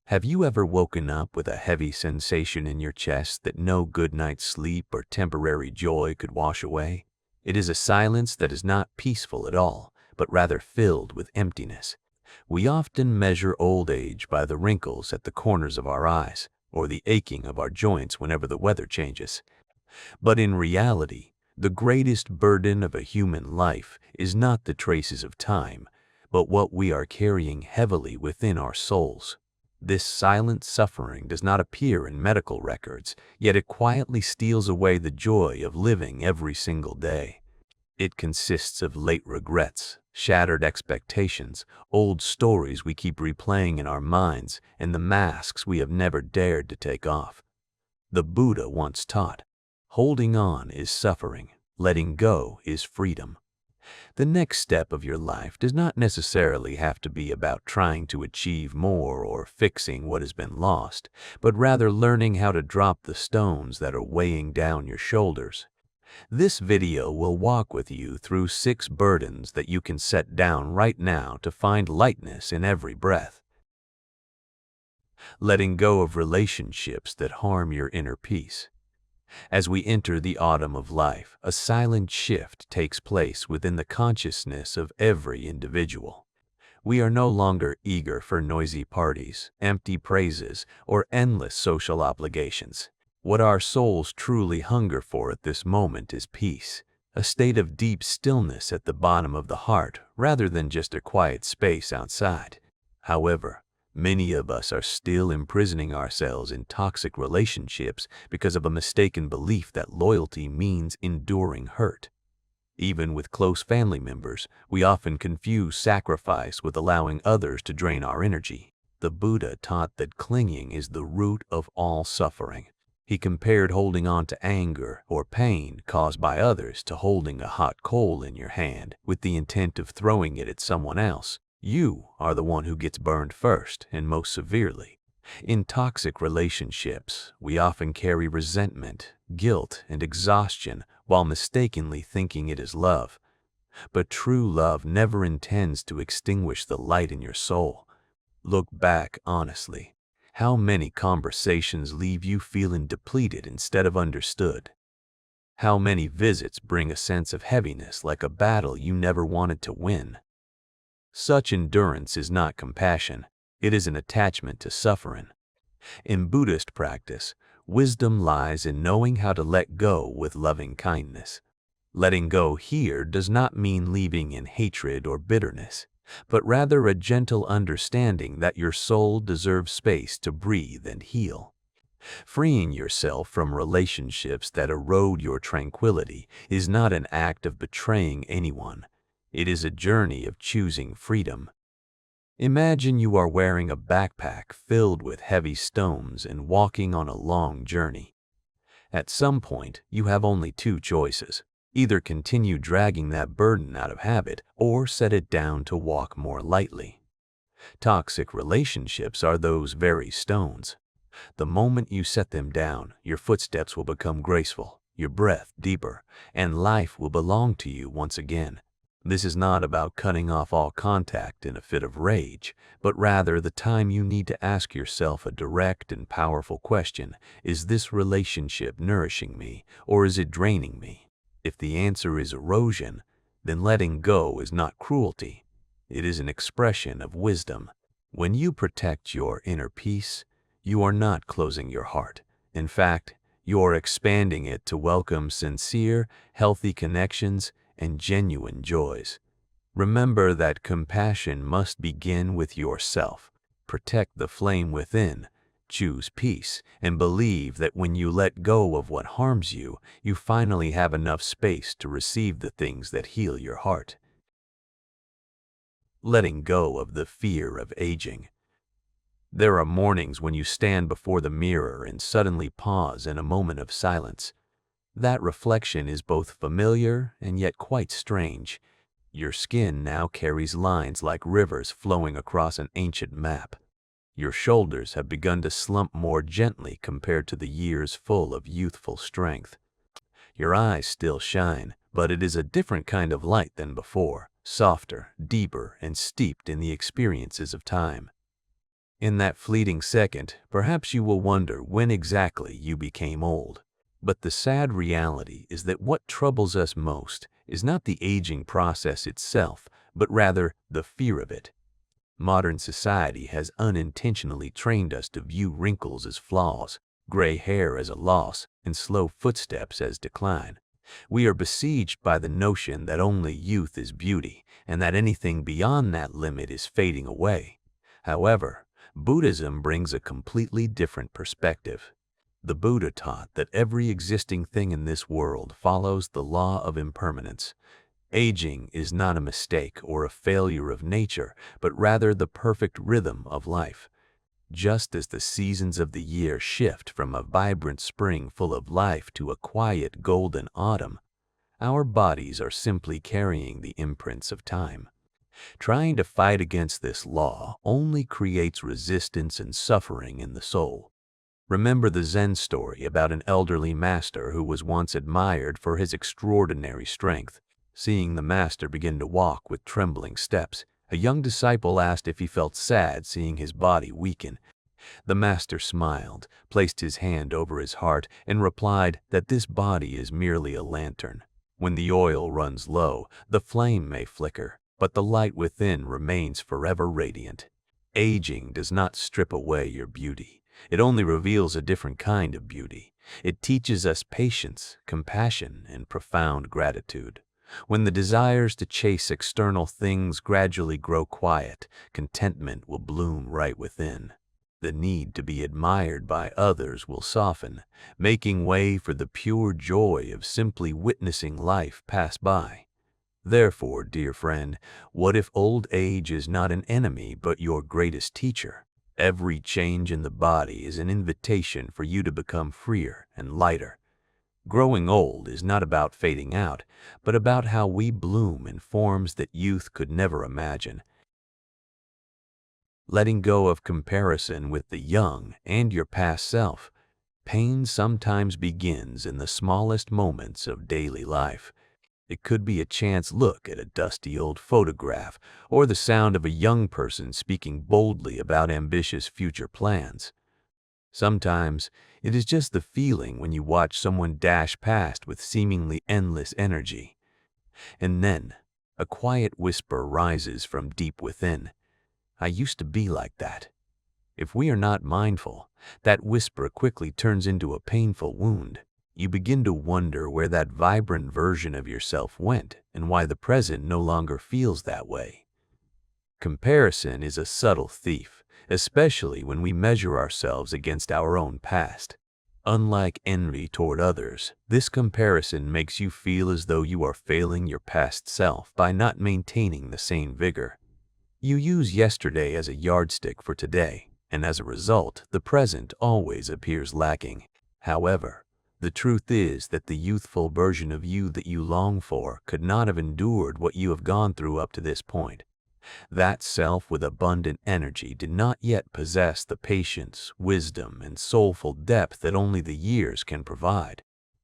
Have you ever woken up with a heavy sensation in your chest that no good night's sleep or temporary joy could wash away? It is a silence that is not peaceful at all, but rather filled with emptiness. We often measure old age by the wrinkles at the corners of our eyes, or the aching of our joints whenever the weather changes. But in reality, the greatest burden of a human life is not the traces of time, but what we are carrying heavily within our souls. This silent suffering does not appear in medical records, yet it quietly steals away the joy of living every single day. It consists of late regrets, shattered expectations, old stories we keep replaying in our minds, and the masks we have never dared to take off. The Buddha once taught, holding on is suffering, letting go is freedom. The next step of your life does not necessarily have to be about trying to achieve more or fixing what has been lost, but rather learning how to drop the stones that are weighing down your shoulders. This video will walk with you through 6 burdens that you can set down right now to find lightness in every breath. Letting go of relationships that harm your inner peace. As we enter the autumn of life, a silent shift takes place within the consciousness of every individual. We are no longer eager for noisy parties, empty praises, or endless social obligations. What our souls truly hunger for at this moment is peace, a state of deep stillness at the bottom of the heart rather than just a quiet space outside. However, many of us are still imprisoning ourselves in toxic relationships because of a mistaken belief that loyalty means enduring hurt. Even with close family members, we often confuse sacrifice with allowing others to drain our energy. The Buddha taught that clinging is the root of all suffering. He compared holding on to anger or pain caused by others to holding a hot coal in your hand with the intent of throwing it at someone else. You are the one who gets burned first and most severely. In toxic relationships, we often carry resentment, guilt, and exhaustion while mistakenly thinking it is love. But true love never intends to extinguish the light in your soul. Look back honestly. How many conversations leave you feeling depleted instead of understood? How many visits bring a sense of heaviness like a battle you never wanted to win? Such endurance is not compassion, it is an attachment to suffering. In Buddhist practice, wisdom lies in knowing how to let go with loving kindness. Letting go here does not mean leaving in hatred or bitterness, but rather a gentle understanding that your soul deserves space to breathe and heal. Freeing yourself from relationships that erode your tranquility is not an act of betraying anyone. It is a journey of choosing freedom. Imagine you are wearing a backpack filled with heavy stones and walking on a long journey. At some point, you have only 2 choices. Either continue dragging that burden out of habit or set it down to walk more lightly. Toxic relationships are those very stones. The moment you set them down, your footsteps will become graceful, your breath deeper, and life will belong to you once again. This is not about cutting off all contact in a fit of rage, but rather the time you need to ask yourself a direct and powerful question: is this relationship nourishing me, or is it draining me? If the answer is erosion, then letting go is not cruelty. It is an expression of wisdom. When you protect your inner peace, you are not closing your heart. In fact, you are expanding it to welcome sincere, healthy connections and genuine joys. Remember that compassion must begin with yourself. Protect the flame within, choose peace, and believe that when you let go of what harms you, you finally have enough space to receive the things that heal your heart. Letting go of the fear of aging. There are mornings when you stand before the mirror and suddenly pause in a moment of silence. That reflection is both familiar and yet quite strange. Your skin now carries lines like rivers flowing across an ancient map. Your shoulders have begun to slump more gently compared to the years full of youthful strength. Your eyes still shine, but it is a different kind of light than before, softer, deeper, and steeped in the experiences of time. In that fleeting second, perhaps you will wonder when exactly you became old. But the sad reality is that what troubles us most is not the aging process itself, but rather the fear of it. Modern society has unintentionally trained us to view wrinkles as flaws, gray hair as a loss, and slow footsteps as decline. We are besieged by the notion that only youth is beauty, and that anything beyond that limit is fading away. However, Buddhism brings a completely different perspective. The Buddha taught that every existing thing in this world follows the law of impermanence. Aging is not a mistake or a failure of nature, but rather the perfect rhythm of life. Just as the seasons of the year shift from a vibrant spring full of life to a quiet golden autumn, our bodies are simply carrying the imprints of time. Trying to fight against this law only creates resistance and suffering in the soul. Remember the Zen story about an elderly master who was once admired for his extraordinary strength. Seeing the master begin to walk with trembling steps, a young disciple asked if he felt sad seeing his body weaken. The master smiled, placed his hand over his heart, and replied that this body is merely a lantern. When the oil runs low, the flame may flicker, but the light within remains forever radiant. Aging does not strip away your beauty. It only reveals a different kind of beauty. It teaches us patience, compassion, and profound gratitude. When the desires to chase external things gradually grow quiet, contentment will bloom right within. The need to be admired by others will soften, making way for the pure joy of simply witnessing life pass by. Therefore, dear friend, what if old age is not an enemy but your greatest teacher? Every change in the body is an invitation for you to become freer and lighter. Growing old is not about fading out, but about how we bloom in forms that youth could never imagine. Letting go of comparison with the young and your past self, pain sometimes begins in the smallest moments of daily life. It could be a chance look at a dusty old photograph, or the sound of a young person speaking boldly about ambitious future plans. Sometimes, it is just the feeling when you watch someone dash past with seemingly endless energy. And then, a quiet whisper rises from deep within. I used to be like that. If we are not mindful, that whisper quickly turns into a painful wound. You begin to wonder where that vibrant version of yourself went and why the present no longer feels that way. Comparison is a subtle thief, especially when we measure ourselves against our own past. Unlike envy toward others, this comparison makes you feel as though you are failing your past self by not maintaining the same vigor. You use yesterday as a yardstick for today, and as a result, the present always appears lacking. However, the truth is that the youthful version of you that you long for could not have endured what you have gone through up to this point. That self with abundant energy did not yet possess the patience, wisdom, and soulful depth that only the years can provide.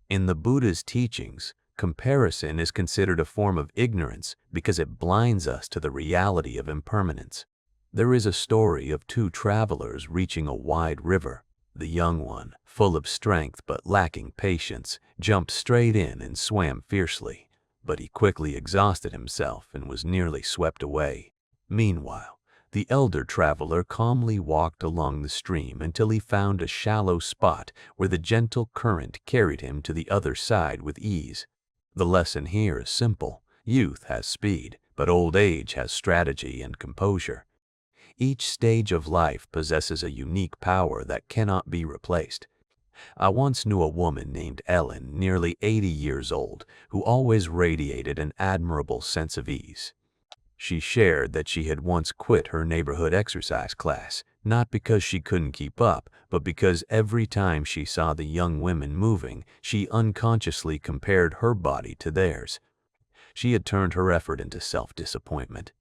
In the Buddha's teachings, comparison is considered a form of ignorance because it blinds us to the reality of impermanence. There is a story of two travelers reaching a wide river. The young one, full of strength but lacking patience, jumped straight in and swam fiercely, but he quickly exhausted himself and was nearly swept away. Meanwhile, the elder traveler calmly walked along the stream until he found a shallow spot where the gentle current carried him to the other side with ease. The lesson here is simple. Youth has speed, but old age has strategy and composure. Each stage of life possesses a unique power that cannot be replaced. I once knew a woman named Ellen, nearly 80 years old, who always radiated an admirable sense of ease. She shared that she had once quit her neighborhood exercise class, not because she couldn't keep up, but because every time she saw the young women moving, she unconsciously compared her body to theirs. She had turned her effort into self-disappointment.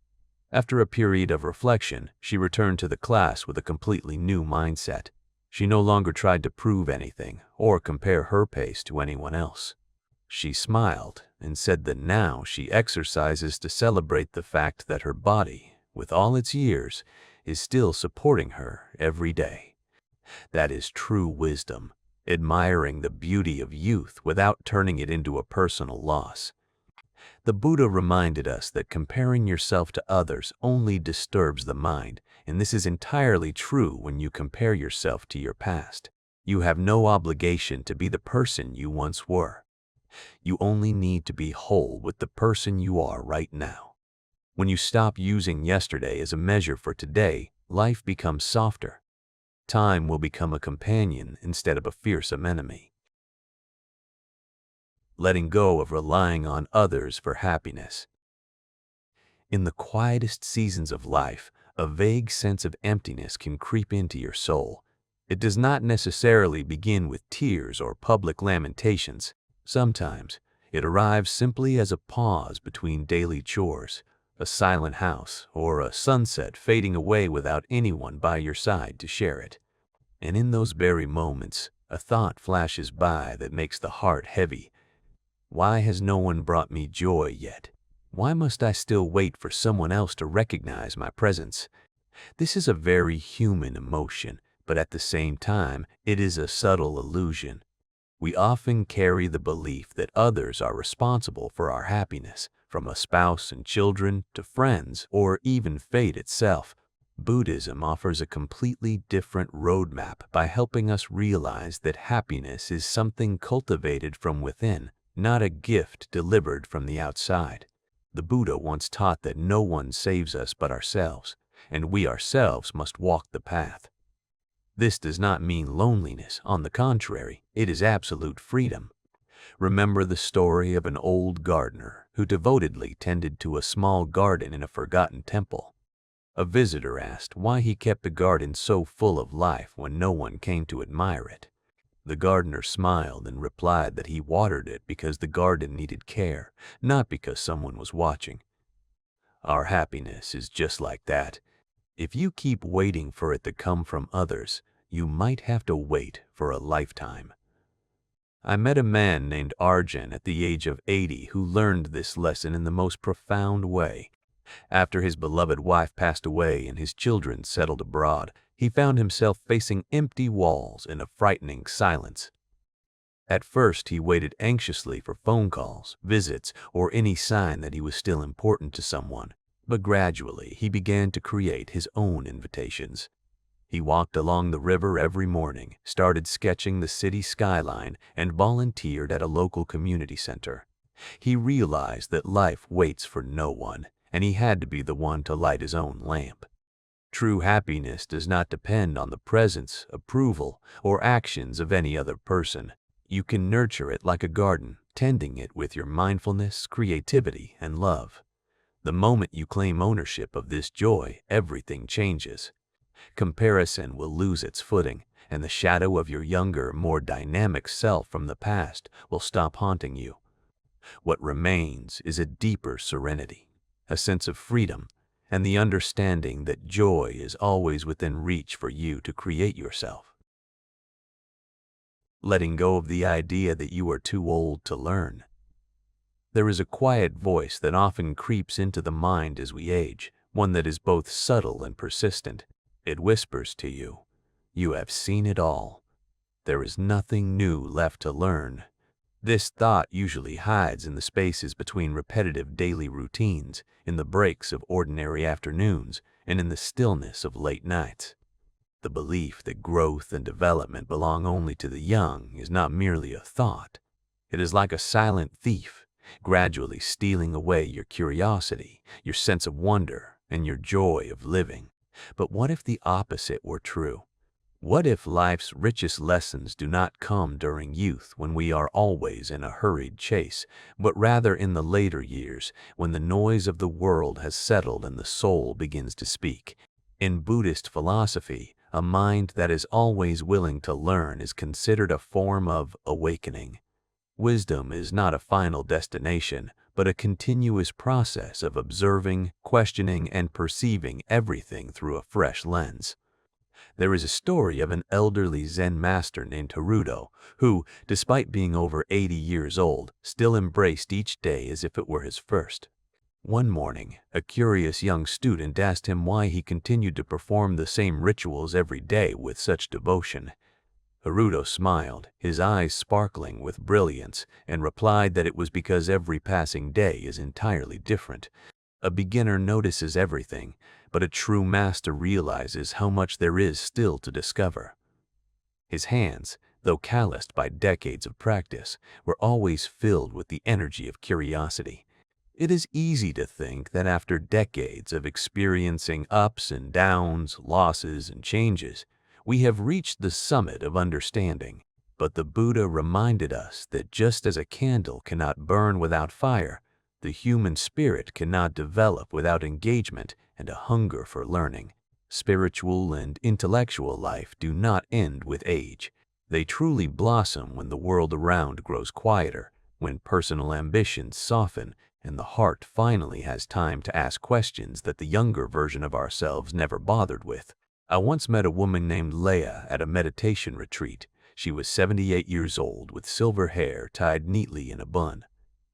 After a period of reflection, she returned to the class with a completely new mindset. She no longer tried to prove anything or compare her pace to anyone else. She smiled and said that now she exercises to celebrate the fact that her body, with all its years, is still supporting her every day. That is true wisdom, admiring the beauty of youth without turning it into a personal loss. The Buddha reminded us that comparing yourself to others only disturbs the mind, and this is entirely true when you compare yourself to your past. You have no obligation to be the person you once were. You only need to be whole with the person you are right now. When you stop using yesterday as a measure for today, life becomes softer. Time will become a companion instead of a fearsome enemy. Letting go of relying on others for happiness. In the quietest seasons of life, a vague sense of emptiness can creep into your soul. It does not necessarily begin with tears or public lamentations. Sometimes, it arrives simply as a pause between daily chores, a silent house, or a sunset fading away without anyone by your side to share it. And in those very moments, a thought flashes by that makes the heart heavy. Why has no one brought me joy yet? Why must I still wait for someone else to recognize my presence? This is a very human emotion, but at the same time, it is a subtle illusion. We often carry the belief that others are responsible for our happiness, from a spouse and children to friends or even fate itself. Buddhism offers a completely different roadmap by helping us realize that happiness is something cultivated from within, not a gift delivered from the outside. The Buddha once taught that no one saves us but ourselves, and we ourselves must walk the path. This does not mean loneliness. On the contrary, it is absolute freedom. Remember the story of an old gardener who devotedly tended to a small garden in a forgotten temple. A visitor asked why he kept the garden so full of life when no one came to admire it. The gardener smiled and replied that he watered it because the garden needed care, not because someone was watching. Our happiness is just like that. If you keep waiting for it to come from others, you might have to wait for a lifetime. I met a man named Arjun at the age of 80 who learned this lesson in the most profound way. After his beloved wife passed away and his children settled abroad, he found himself facing empty walls and a frightening silence. At first, he waited anxiously for phone calls, visits, or any sign that he was still important to someone. But gradually, he began to create his own invitations. He walked along the river every morning, started sketching the city skyline, and volunteered at a local community center. He realized that life waits for no one, and he had to be the one to light his own lamp. True happiness does not depend on the presence, approval, or actions of any other person. You can nurture it like a garden, tending it with your mindfulness, creativity, and love. The moment you claim ownership of this joy, everything changes. Comparison will lose its footing, and the shadow of your younger, more dynamic self from the past will stop haunting you. What remains is a deeper serenity, a sense of freedom, and the understanding that joy is always within reach for you to create yourself. Letting go of the idea that you are too old to learn. There is a quiet voice that often creeps into the mind as we age, one that is both subtle and persistent. It whispers to you, "You have seen it all. There is nothing new left to learn." This thought usually hides in the spaces between repetitive daily routines, in the breaks of ordinary afternoons, and in the stillness of late nights. The belief that growth and development belong only to the young is not merely a thought. It is like a silent thief, gradually stealing away your curiosity, your sense of wonder, and your joy of living. But what if the opposite were true? What if life's richest lessons do not come during youth when we are always in a hurried chase, but rather in the later years when the noise of the world has settled and the soul begins to speak? In Buddhist philosophy, a mind that is always willing to learn is considered a form of awakening. Wisdom is not a final destination, but a continuous process of observing, questioning, and perceiving everything through a fresh lens. There is a story of an elderly Zen master named Haruto, who, despite being over 80 years old, still embraced each day as if it were his first. One morning, a curious young student asked him why he continued to perform the same rituals every day with such devotion. Haruto smiled, his eyes sparkling with brilliance, and replied that it was because every passing day is entirely different. A beginner notices everything, but a true master realizes how much there is still to discover. His hands, though calloused by decades of practice, were always filled with the energy of curiosity. It is easy to think that after decades of experiencing ups and downs, losses and changes, we have reached the summit of understanding. But the Buddha reminded us that just as a candle cannot burn without fire, the human spirit cannot develop without engagement and a hunger for learning. Spiritual and intellectual life do not end with age. They truly blossom when the world around grows quieter, when personal ambitions soften, and the heart finally has time to ask questions that the younger version of ourselves never bothered with. I once met a woman named Leah at a meditation retreat. She was 78 years old with silver hair tied neatly in a bun.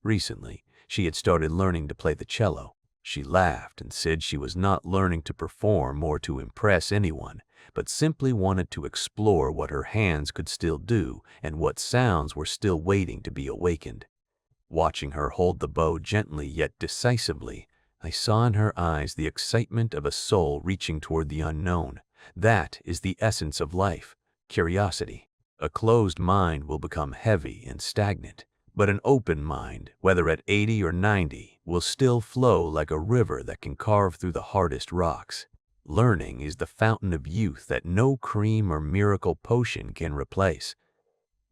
Recently, she had started learning to play the cello. She laughed and said she was not learning to perform or to impress anyone, but simply wanted to explore what her hands could still do and what sounds were still waiting to be awakened. Watching her hold the bow gently yet decisively, I saw in her eyes the excitement of a soul reaching toward the unknown. That is the essence of life, curiosity. A closed mind will become heavy and stagnant, but an open mind, whether at 80 or 90, will still flow like a river that can carve through the hardest rocks. Learning is the fountain of youth that no cream or miracle potion can replace.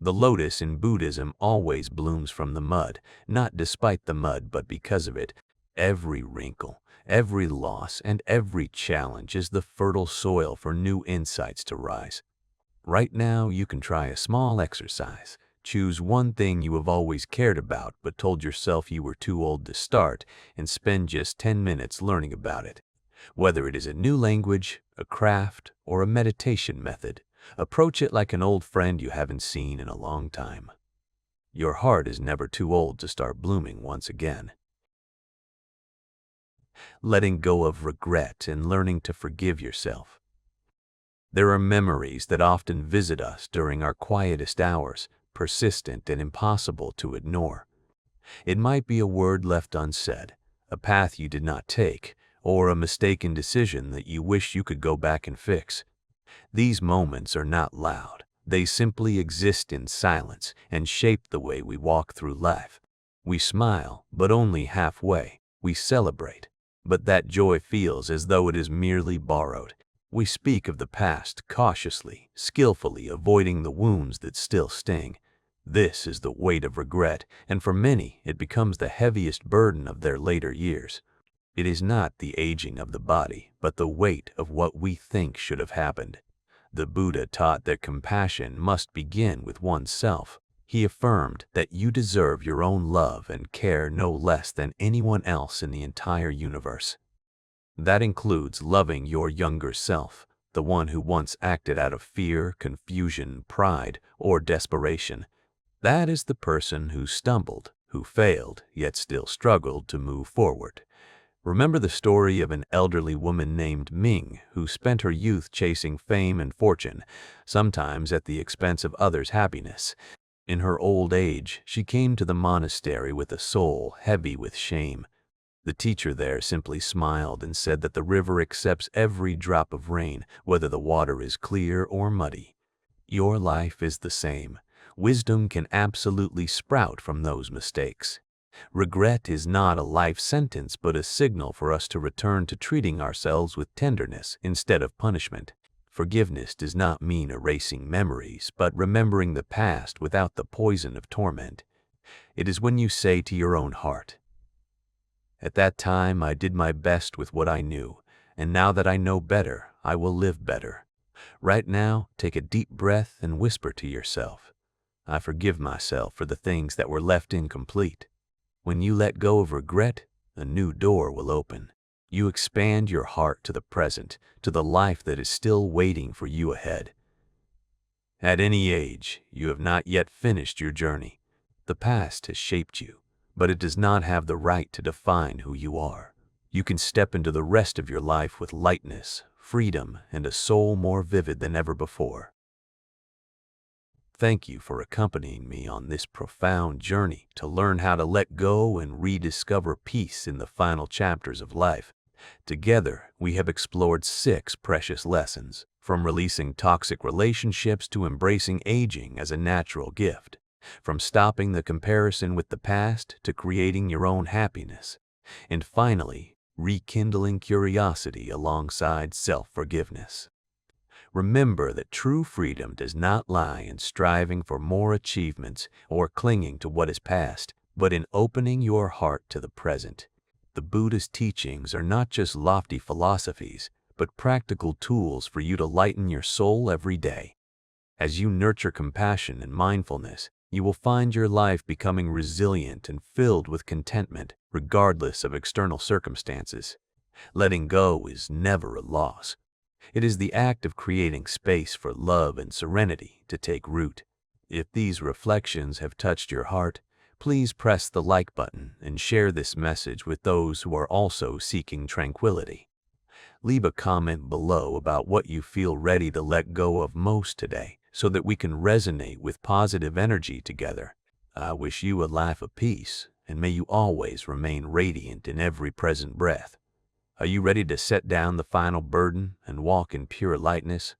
The lotus in Buddhism always blooms from the mud, not despite the mud, but because of it. Every wrinkle, every loss, and every challenge is the fertile soil for new insights to rise. Right now, you can try a small exercise. Choose one thing you have always cared about but told yourself you were too old to start, and spend just 10 minutes learning about it. Whether it is a new language, a craft, or a meditation method, approach it like an old friend you haven't seen in a long time. Your heart is never too old to start blooming once again. Letting go of regret and learning to forgive yourself. There are memories that often visit us during our quietest hours, persistent and impossible to ignore. It might be a word left unsaid, a path you did not take, or a mistaken decision that you wish you could go back and fix. These moments are not loud. They simply exist in silence and shape the way we walk through life. We smile, but only halfway. We celebrate, but that joy feels as though it is merely borrowed. We speak of the past cautiously, skillfully avoiding the wounds that still sting. This is the weight of regret, and for many it becomes the heaviest burden of their later years. It is not the aging of the body, but the weight of what we think should have happened. The Buddha taught that compassion must begin with oneself. He affirmed that you deserve your own love and care no less than anyone else in the entire universe. That includes loving your younger self, the one who once acted out of fear, confusion, pride, or desperation. That is the person who stumbled, who failed, yet still struggled to move forward. Remember the story of an elderly woman named Ming who spent her youth chasing fame and fortune, sometimes at the expense of others' happiness. In her old age, she came to the monastery with a soul heavy with shame. The teacher there simply smiled and said that the river accepts every drop of rain, whether the water is clear or muddy. Your life is the same. Wisdom can absolutely sprout from those mistakes. Regret is not a life sentence, but a signal for us to return to treating ourselves with tenderness instead of punishment. Forgiveness does not mean erasing memories, but remembering the past without the poison of torment. It is when you say to your own heart, "At that time I did my best with what I knew, and now that I know better, I will live better." Right now, take a deep breath and whisper to yourself, "I forgive myself for the things that were left incomplete." When you let go of regret, a new door will open. You expand your heart to the present, to the life that is still waiting for you ahead. At any age, you have not yet finished your journey. The past has shaped you, but it does not have the right to define who you are. You can step into the rest of your life with lightness, freedom, and a soul more vivid than ever before. Thank you for accompanying me on this profound journey to learn how to let go and rediscover peace in the final chapters of life. Together, we have explored 6 precious lessons, from releasing toxic relationships to embracing aging as a natural gift, from stopping the comparison with the past to creating your own happiness, and finally, rekindling curiosity alongside self-forgiveness. Remember that true freedom does not lie in striving for more achievements or clinging to what is past, but in opening your heart to the present. The Buddhist teachings are not just lofty philosophies, but practical tools for you to lighten your soul every day. As you nurture compassion and mindfulness, you will find your life becoming resilient and filled with contentment, regardless of external circumstances. Letting go is never a loss. It is the act of creating space for love and serenity to take root. If these reflections have touched your heart, please press the like button and share this message with those who are also seeking tranquility. Leave a comment below about what you feel ready to let go of most today, so that we can resonate with positive energy together. I wish you a life of peace, and may you always remain radiant in every present breath. Are you ready to set down the final burden and walk in pure lightness?